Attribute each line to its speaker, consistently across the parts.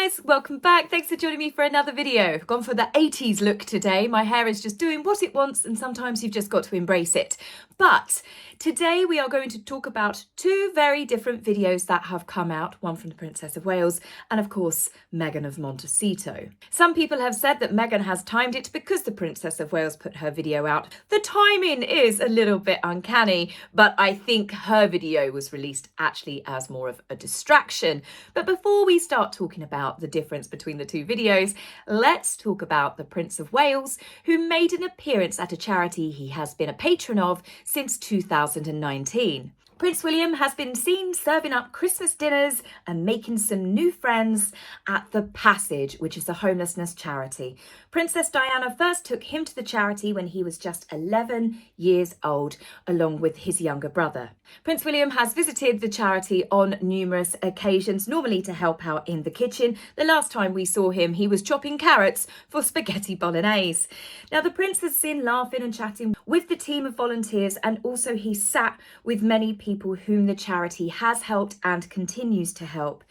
Speaker 1: guys, welcome back. Thanks for joining me for another video. I've gone for the 80s look today. My hair is just doing what it wants and sometimes you've just got to embrace it. But today we are going to talk about two very different videos that have come out, one from the Princess of Wales and of course Meghan of Montecito. Some people have said that Meghan has timed it because the Princess of Wales put her video out. The timing is a little bit uncanny, but I think her video was released actually as more of a distraction. But before we start talking about the difference between the two videos, let's talk about the Prince of Wales, who made an appearance at a charity he has been a patron of since 2019. Prince William has been seen serving up Christmas dinners and making some new friends at The Passage, which is a homelessness charity. Princess Diana first took him to the charity when he was just 11 years old, along with his younger brother. Prince William has visited the charity on numerous occasions, normally to help out in the kitchen. The last time we saw him, he was chopping carrots for spaghetti bolognese. Now, the prince is seen laughing and chatting with the team of volunteers, and also he sat with many people whom the charity has helped and continues to help.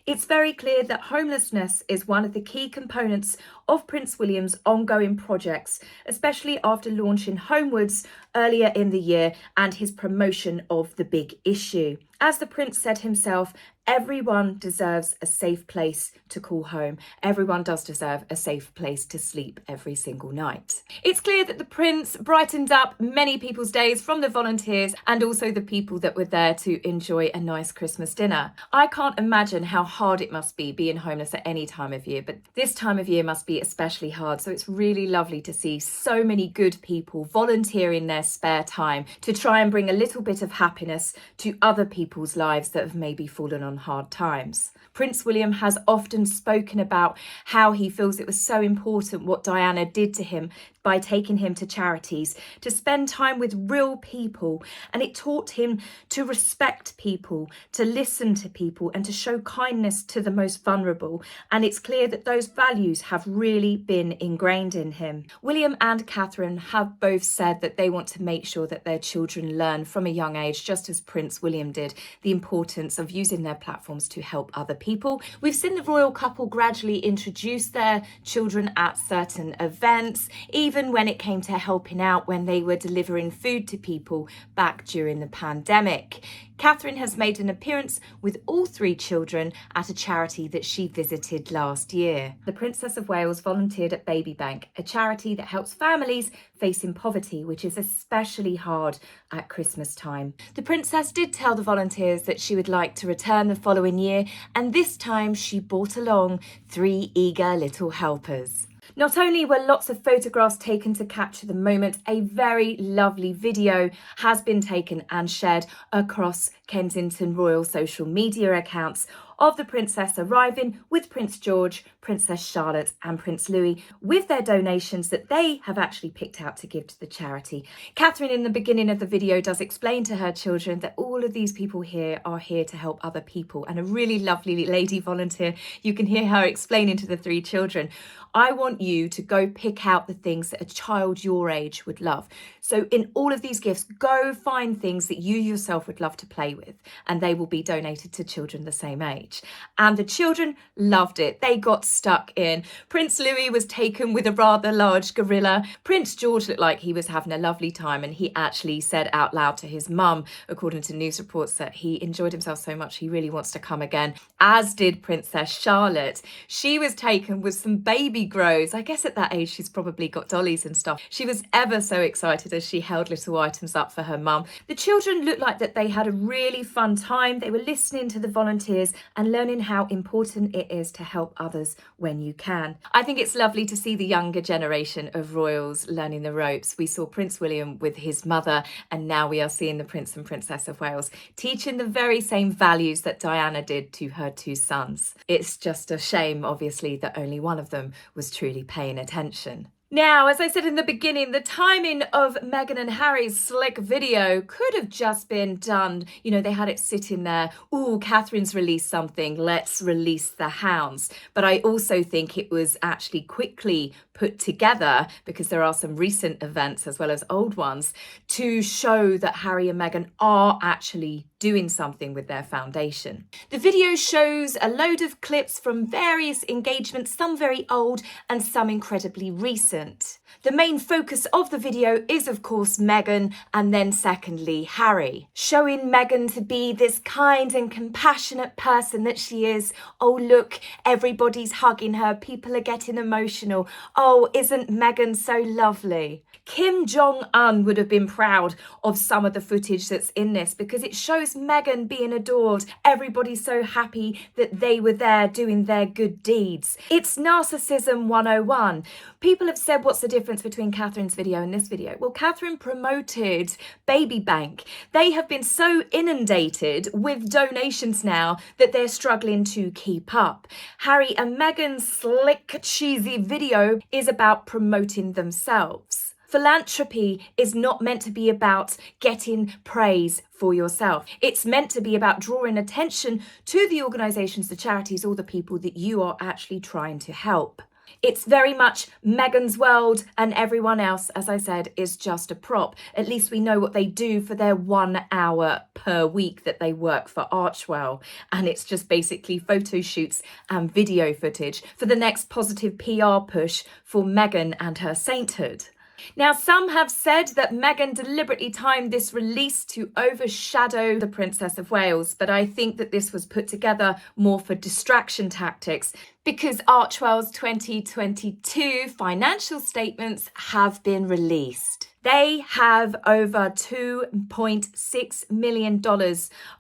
Speaker 1: It's very clear that homelessness is one of the key components of Prince William's ongoing projects, especially after launching Homewards earlier in the year and his promotion of the big issue. As the prince said himself, everyone deserves a safe place to call home. Everyone does deserve a safe place to sleep every single night. It's clear that the prince brightened up many people's days, from the volunteers and also the people that were there to enjoy a nice Christmas dinner. I can't imagine how hard it must be being homeless at any time of year, but this time of year must be especially hard. So it's really lovely to see so many good people volunteering their spare time to try and bring a little bit of happiness to other people's lives that have maybe fallen on hard times. Prince William has often spoken about how he feels it was so important what Diana did to him by taking him to charities, to spend time with real people, and it taught him to respect people, to listen to people, and to show kindness to the most vulnerable. And it's clear that those values have really been ingrained in him. William and Catherine have both said that they want to make sure that their children learn from a young age, just as Prince William did, the importance of using their platforms to help other people. We've seen the royal couple gradually introduce their children at certain events, even when it came to helping out when they were delivering food to people back during the pandemic. Catherine has made an appearance with all three children at a charity that she visited last year. The Princess of Wales volunteered at Baby Bank, a charity that helps families facing poverty, which is especially hard at Christmas time. The princess did tell the volunteers that she would like to return the following year, and this time she brought along 3 eager little helpers. Not only were lots of photographs taken to capture the moment, a very lovely video has been taken and shared across Kensington Royal social media accounts of the princess arriving with Prince George, Princess Charlotte and Prince Louis, with their donations that they have actually picked out to give to the charity. Catherine, in the beginning of the video, does explain to her children that all of these people here are here to help other people, and a really lovely lady volunteer, you can hear her explaining to the 3 children, I want you to go pick out the things that a child your age would love. So in all of these gifts, go find things that you yourself would love to play with, and they will be donated to children the same age. And the children loved it. They got stuck in. Prince Louis was taken with a rather large gorilla. Prince George looked like he was having a lovely time, and he actually said out loud to his mum, according to news reports, that he enjoyed himself so much he really wants to come again, as did Princess Charlotte. She was taken with some baby grows. I guess at that age she's probably got dollies and stuff. She was ever so excited as she held little items up for her mum. The children looked like that they had a really fun time. They were listening to the volunteers and learning how important it is to help others when you can. I think it's lovely to see the younger generation of royals learning the ropes. We saw Prince William with his mother, and now we are seeing the Prince and Princess of Wales teaching the very same values that Diana did to her 2 sons. It's just a shame, obviously, that only one of them was truly paying attention. Now, as I said in the beginning, the timing of Meghan and Harry's slick video could have just been done. You know, they had it sitting there. Ooh, Catherine's released something. Let's release the hounds. But I also think it was actually quickly put together, because there are some recent events as well as old ones, to show that Harry and Meghan are actually doing something with their foundation. The video shows a load of clips from various engagements, some very old and some incredibly recent. The main focus of the video is, of course, Meghan, and then secondly, Harry, showing Meghan to be this kind and compassionate person that she is. Oh, look, everybody's hugging her, people are getting emotional. Oh, isn't Meghan so lovely? Kim Jong-un would have been proud of some of the footage that's in this because it shows Meghan being adored. Everybody's so happy that they were there doing their good deeds. It's narcissism 101. People have said, what's the difference between Catherine's video and this video? Well, Catherine promoted Baby Bank. They have been so inundated with donations now that they're struggling to keep up. Harry and Meghan's slick, cheesy video is about promoting themselves. Philanthropy is not meant to be about getting praise for yourself. It's meant to be about drawing attention to the organisations, the charities, or the people that you are actually trying to help. It's very much Meghan's world, and everyone else, as I said, is just a prop. At least we know what they do for their 1 hour per week that they work for Archewell. And it's just basically photo shoots and video footage for the next positive PR push for Meghan and her sainthood. Now, some have said that Meghan deliberately timed this release to overshadow the Princess of Wales, but I think that this was put together more for distraction tactics because Archewell's 2022 financial statements have been released. They have over $2.6 million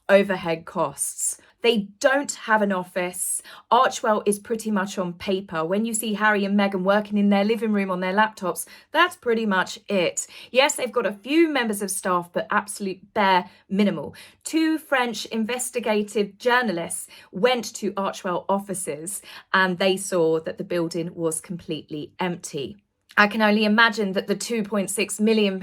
Speaker 1: overhead costs. They don't have an office. Archewell is pretty much on paper. When you see Harry and Meghan working in their living room on their laptops, that's pretty much it. Yes, they've got a few members of staff, but absolute bare minimal. 2 French investigative journalists went to Archewell offices and they saw that the building was completely empty. I can only imagine that the £2.6 million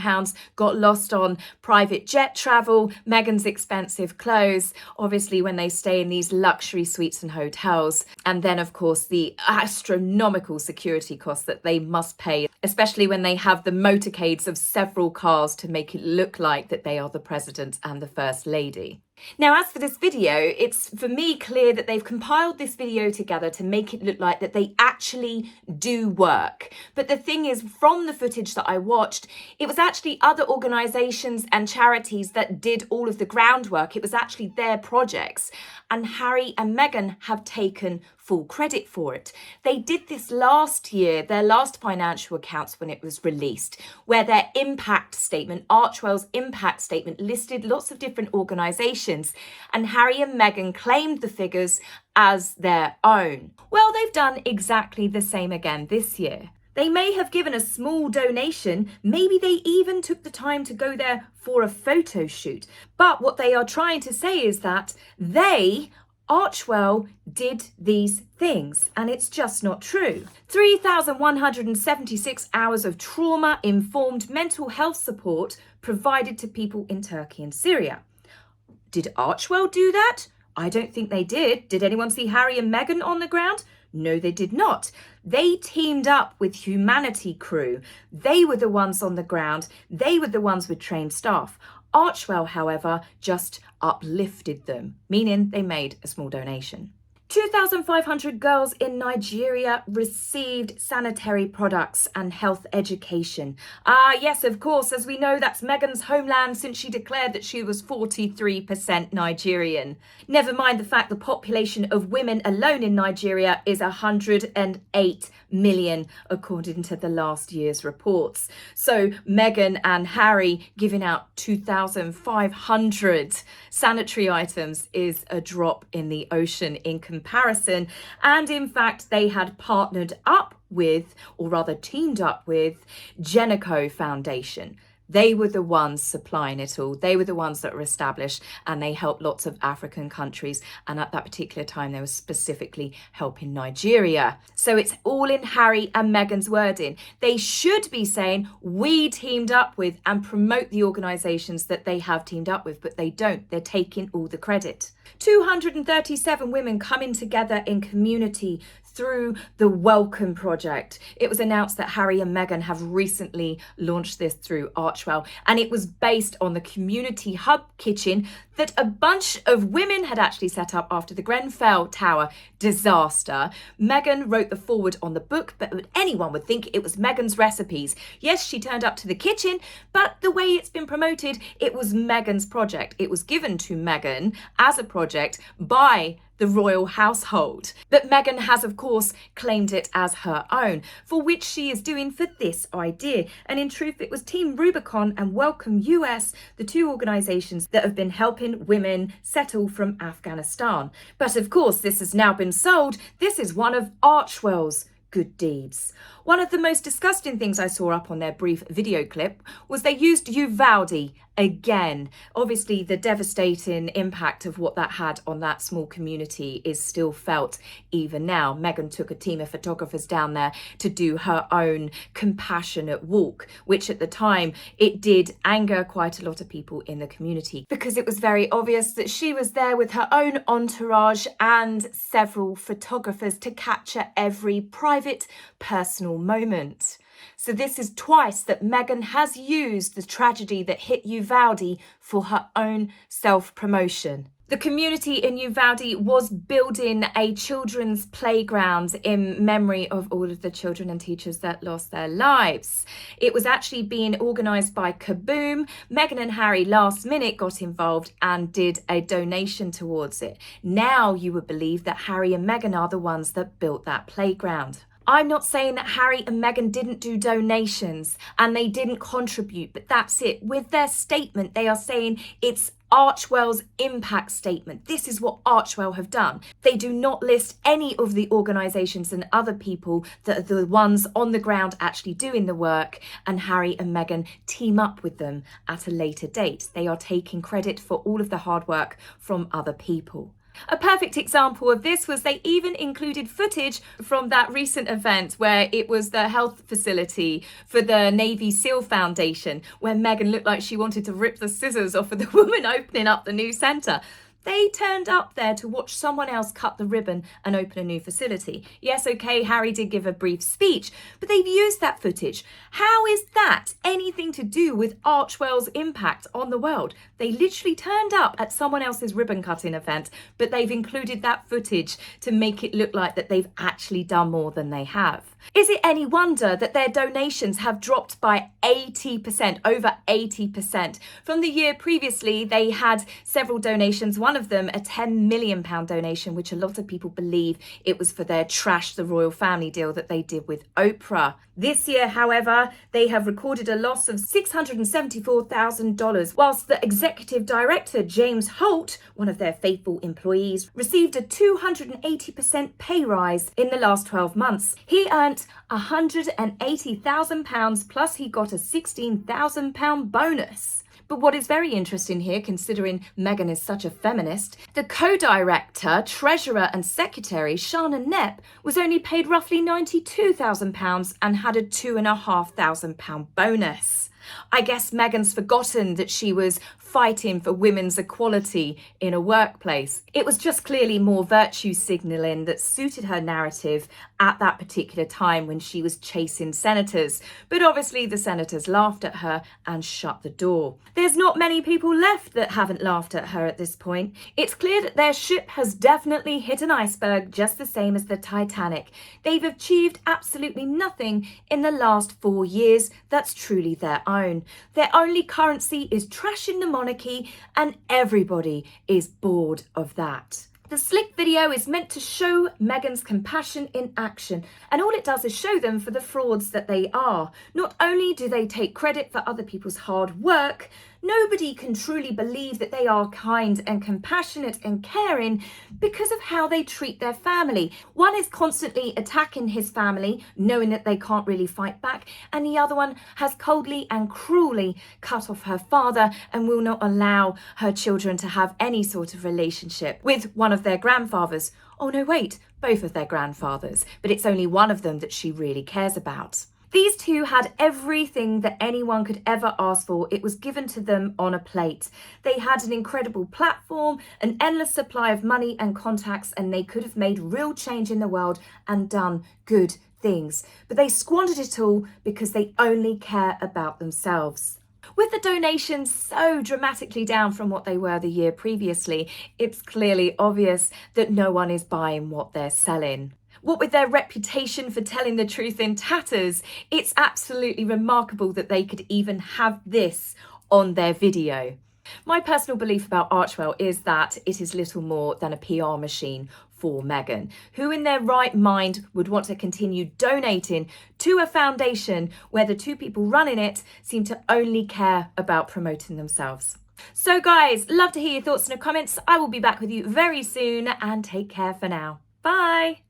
Speaker 1: got lost on private jet travel, Meghan's expensive clothes, obviously when they stay in these luxury suites and hotels, and then of course the astronomical security costs that they must pay, especially when they have the motorcades of several cars to make it look like that they are the President and the First Lady. Now, as for this video, it's for me clear that they've compiled this video together to make it look like that they actually do work. But the thing is, from the footage that I watched, it was actually other organisations and charities that did all of the groundwork. It was actually their projects. And Harry and Meghan have taken full credit for it. They did this last year, their last financial accounts when it was released, where their impact statement, Archewell's impact statement, listed lots of different organisations, and Harry and Meghan claimed the figures as their own. Well, they've done exactly the same again this year. They may have given a small donation, maybe they even took the time to go there for a photo shoot. But what they are trying to say is that they, Archewell, did these things, and it's just not true. 3,176 hours of trauma-informed mental health support provided to people in Turkey and Syria. Did Archewell do that? I don't think they did. Did anyone see Harry and Meghan on the ground? No, they did not. They teamed up with Humanity Crew. They were the ones on the ground. They were the ones with trained staff. Archewell, however, just uplifted them, meaning they made a small donation. 2,500 girls in Nigeria received sanitary products and health education. Yes, of course, as we know, that's Meghan's homeland since she declared that she was 43% Nigerian. Never mind the fact the population of women alone in Nigeria is 108 million, according to the last year's reports. So Meghan and Harry giving out 2,500 sanitary items is a drop in the ocean in comparison. And in fact, they had partnered up with, or rather teamed up with, Genico Foundation. They were the ones supplying it all. They were the ones that were established, and they helped lots of African countries. And at that particular time, they were specifically helping Nigeria. So it's all in Harry and Meghan's wording. They should be saying, we teamed up with, and promote the organisations that they have teamed up with, but they don't. They're taking all the credit. 237 women coming together in community through the Welcome Project. It was announced that Harry and Meghan have recently launched this through Archewell, and it was based on the community hub kitchen that a bunch of women had actually set up after the Grenfell Tower disaster. Meghan wrote the foreword on the book, but anyone would think it was Meghan's recipes. Yes, she turned up to the kitchen, but the way it's been promoted, it was Meghan's project. It was given to Meghan as a project by the royal household. But Meghan has, of course, claimed it as her own, for which she is doing for this idea. And in truth, it was Team Rubicon and Welcome US, the two organisations that have been helping women settle from Afghanistan. But of course, this has now been sold. This is one of Archewell's good deeds. One of the most disgusting things I saw up on their brief video clip was they used Uvalde again. Obviously, the devastating impact of what that had on that small community is still felt even now. Meghan took a team of photographers down there to do her own compassionate walk, which at the time it did anger quite a lot of people in the community because it was very obvious that she was there with her own entourage and several photographers to capture every private, personal moment. So this is twice that Meghan has used the tragedy that hit Uvalde for her own self-promotion. The community in Uvalde was building a children's playground in memory of all of the children and teachers that lost their lives. It was actually being organised by Kaboom. Meghan and Harry last minute got involved and did a donation towards it. Now you would believe that Harry and Meghan are the ones that built that playground. I'm not saying that Harry and Meghan didn't do donations and they didn't contribute, but that's it. With their statement, they are saying it's Archewell's impact statement. This is what Archewell have done. They do not list any of the organisations and other people that are the ones on the ground actually doing the work, and Harry and Meghan team up with them at a later date. They are taking credit for all of the hard work from other people. A perfect example of this was they even included footage from that recent event where it was the health facility for the Navy SEAL Foundation, where Meghan looked like she wanted to rip the scissors off of the woman opening up the new centre. They turned up there to watch someone else cut the ribbon and open a new facility. Yes, okay, Harry did give a brief speech, but they've used that footage. How is that anything to do with Archewell's impact on the world? They literally turned up at someone else's ribbon cutting event, but they've included that footage to make it look like that they've actually done more than they have. Is it any wonder that their donations have dropped by 80%, over 80%? From the year previously, they had several donations, one of them a £10 million donation, which a lot of people believe it was for their Trash the Royal Family deal that they did with Oprah. This year, however, they have recorded a loss of $674,000, whilst the executive director, James Holt, one of their faithful employees, received a 280% pay rise in the last 12 months. He earned £180,000 plus he got a £16,000 bonus. But what is very interesting here, considering Meghan is such a feminist, the co-director, treasurer and secretary, Shana Knepp, was only paid roughly £92,000 and had a £2,500 bonus. I guess Meghan's forgotten that she was fighting for women's equality in a workplace. It was just clearly more virtue signalling that suited her narrative at that particular time when she was chasing senators. But obviously the senators laughed at her and shut the door. There's not many people left that haven't laughed at her at this point. It's clear that their ship has definitely hit an iceberg, just the same as the Titanic. They've achieved absolutely nothing in the last 4 years that's truly their own. Their only currency is trashing the monarchy, and everybody is bored of that. The slick video is meant to show Meghan's compassion in action, and all it does is show them for the frauds that they are. Not only do they take credit for other people's hard work, nobody can truly believe that they are kind and compassionate and caring because of how they treat their family. One is constantly attacking his family, knowing that they can't really fight back, and the other one has coldly and cruelly cut off her father and will not allow her children to have any sort of relationship with one of their grandfathers. Oh no, wait, both of their grandfathers, but it's only one of them that she really cares about. These two had everything that anyone could ever ask for. It was given to them on a plate. They had an incredible platform, an endless supply of money and contacts, and they could have made real change in the world and done good things. But they squandered it all because they only care about themselves. With the donations so dramatically down from what they were the year previously, it's clearly obvious that no one is buying what they're selling. What with their reputation for telling the truth in tatters, it's absolutely remarkable that they could even have this on their video. My personal belief about Archewell is that it is little more than a PR machine for Meghan, who in their right mind would want to continue donating to a foundation where the two people running it seem to only care about promoting themselves. So guys, love to hear your thoughts in the comments. I will be back with you very soon, and take care for now. Bye!